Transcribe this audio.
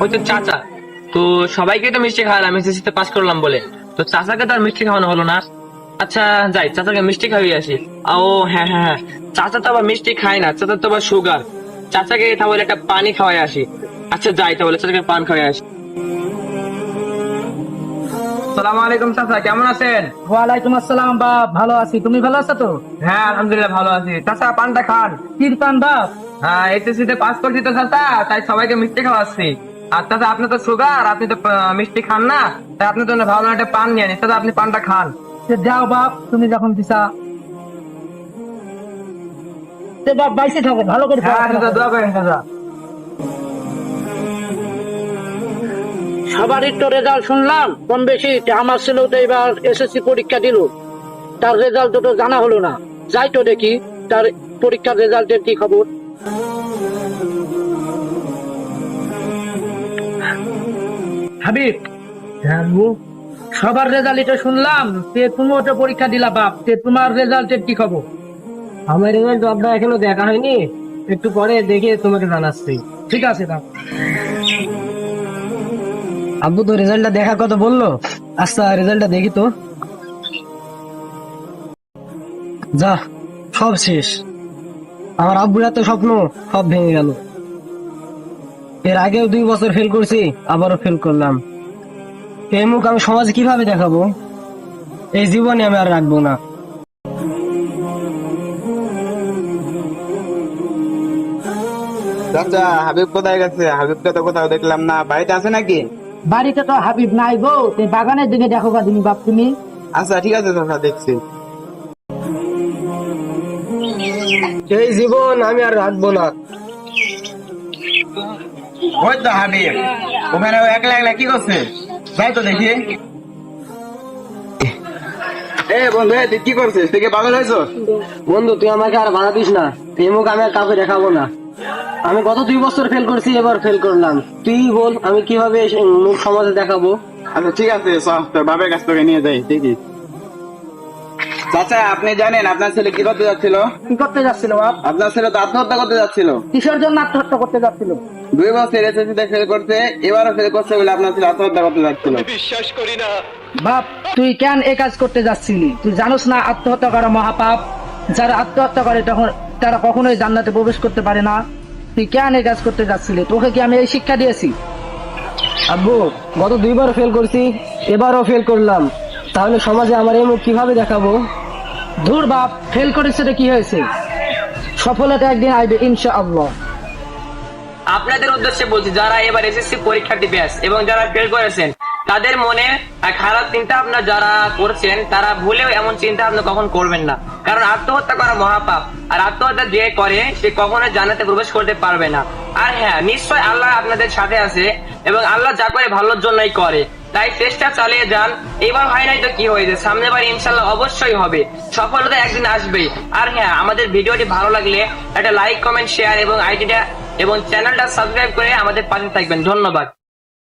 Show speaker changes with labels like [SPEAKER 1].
[SPEAKER 1] ওই তো চাচা, তো সবাইকে তো মিষ্টি খাওয়ালাম এসএসসি পাস করলাম বলে, তো চাচাকে তো আর মিষ্টি খাওয়ানো হলো না। আচ্ছা যাই, চাচাকে মিষ্টি খাইয়ে আসি। ও হ্যাঁ হ্যাঁ হ্যাঁ, চাচা তো আবার মিষ্টি খায় না, চাচা তো আবার সুগার। চাচাকে তাহলে একটা পানি খাওয়াই আসি। আচ্ছা যাই তাহলে, চাচাকে পান খাওয়াই আসি। সালাম আলাইকুম চাচা, কেমন আছেন?
[SPEAKER 2] ওয়ালাইকুম আসসালাম বাপ, ভালো আছি। তুমি ভালো আছো তো?
[SPEAKER 1] হ্যাঁ আলহামদুলিল্লাহ ভালো আছি। চাচা পানটা খান।
[SPEAKER 2] কীর্তন বাপ।
[SPEAKER 1] হ্যাঁ এসএসসি তে পাস করছি তো চাচা, তাই সবাইকে মিষ্টি খাওয়াচ্ছি। আর চাচা আপনি তো সুগার, আপনি তো মিষ্টি খান না, তাই আপনার জন্য ভালো একটা পান নিয়ে আনি। চাচা আপনি পানটা খান।
[SPEAKER 2] যাও বাপ, তুমি যখন দিছা। তো বাপ বাইসে থাকো, ভালো করে
[SPEAKER 1] হ্যাঁ
[SPEAKER 2] পড়াশোনা
[SPEAKER 1] চাচা
[SPEAKER 2] করো।
[SPEAKER 1] দোয়া করেন চাচা।
[SPEAKER 2] সবারই তো রেজাল্ট শুনলাম কম বেশি। আমার ছেলেও তো এবার এসএসসি পরীক্ষা দিল, তার রেজাল্ট তো জানা হলো না। যাই তো দেখি তার পরীক্ষার রেজাল্টের কি খবর। হাবিব,
[SPEAKER 1] হ্যাঁ
[SPEAKER 2] সবার রেজাল্ট এটা শুনলাম, তুমিও তো পরীক্ষা দিলা বাপ, তোমার রেজাল্টের কি খবর?
[SPEAKER 1] আমার রেজাল্ট আপনার এখনো দেখা হয়নি, একটু পরে দেখে তোমাকে জানাচ্ছি।
[SPEAKER 2] ঠিক আছে বাপ।
[SPEAKER 1] আব্বু তো রেজাল্টটা দেখার কথা বললো। আচ্ছা রেজাল্টটা দেখি তো। যা, সব শেষ। আমার আব্বুর এত স্বপ্ন সব ভেঙে গেল। এর আগেও 2 বছর ফেল করছি, আবারও ফেল করলাম। এই মুখ আমি সমাজে কিভাবে দেখাবো? এই জীবনে আমি আর রাখবো না।
[SPEAKER 3] চাচা, হাবিব কোথায় গেছে? হাবিবকে তো কোথাও দেখলাম না, বাড়িতে আছে নাকি?
[SPEAKER 2] বাড়িতে তো হাবিব নাই গো, বাগানের দিকে দেখো গা তুমি বাপ তুমি।
[SPEAKER 3] আচ্ছা ঠিক আছে চাচা, দেখছি।
[SPEAKER 1] এই জীবন আমি আর রাখবো না।
[SPEAKER 3] ওই তো হাবিব, ওখানে ও একলা একলা কি করছে? যাই তো দেখি। এ বন্ধু, তুই কি করছিস? তুই কি পাগল হয়েছ?
[SPEAKER 1] বন্ধু তুই আমাকে আর বাধা দিস না, এই মুখ আমি আর কাউকে দেখাবো না। আমি গত 2 বছর ফেল করছি, এবার ফেল করলাম। তুই বল আমি কিভাবে এই মুখ সমাজে দেখাবো?
[SPEAKER 3] আচ্ছা ঠিক আছে, চল তোর বাবার কাছ থেকে নিয়ে যাই দেখি। চাচা, আপনি জানেন আপনার ছেলে কি করতে যাচ্ছিল?
[SPEAKER 2] কি করতে যাচ্ছিল বাপ?
[SPEAKER 3] আপনার ছেলে তো আত্মহত্যা করতে যাচ্ছিল।
[SPEAKER 2] কিসের জন্য আত্মহত্যা করতে যাচ্ছিল?
[SPEAKER 3] 2 বছর এসএসসি ফেল করতে, এবারও ফেল করছে বলে আপনার ছেলে আত্মহত্যা করতে যাচ্ছিল।
[SPEAKER 2] বাপ, তুই কেন এ কাজ করতে যাচ্ছিলি? তুই জানোস না আত্মহত্যা করা মহাপাপ? যারা আত্মহত্যা করে তখন তারা কখনোই জান্নাতে প্রবেশ করতে পারে না। তুই কেন এই কাজ করতে যাচ্ছিলি? তোকে কি আমি এই শিক্ষা দিয়েছি?
[SPEAKER 1] আব্বু, গত 2বার ফেল করছি, এবারও ফেল করলাম। তাহলে সমাজে আমার এই মুখ কিভাবে দেখাবো?
[SPEAKER 2] ধুর বাপ, ফেল করেছে তো কি হয়েছে? সফলতা একদিন আসবে ইনশাআল্লাহ।
[SPEAKER 1] আপনাদের উদ্দেশ্যে বলছি, যারা এবার এসএসসি পরীক্ষার্থী ব্যাচ এবং যারা ফেল করেছেন, তাদের মনে খারাপ চিন্তা ভাবনা যারা করছেন, তারা ভুলেও এমন চিন্তা ভাবনা কখন করবেন না। কারণ আত্মহত্যা করা মহাপাপ, আর আত্মহত্যা যে করে সে কখনো জান্নাতে প্রবেশ করতে পারবে না। আর হ্যাঁ, নিশ্চয় আল্লাহ আপনাদের সাথে আছে এবং আল্লাহ যা করে ভালোর জন্যই করে। তাই চেষ্টা চালিয়ে যান। এবার হয় নাই তো কি হয়েছে, সামনের বার ইনশাল্লাহ অবশ্যই হবে। সফলতা একদিন আসবেই। আর হ্যাঁ, আমাদের ভিডিওটি ভালো লাগলে একটা লাইক, কমেন্ট, শেয়ার এবং আইডিটা এবং চ্যানেলটা সাবস্ক্রাইব করে আমাদের পাশে থাকবেন। ধন্যবাদ।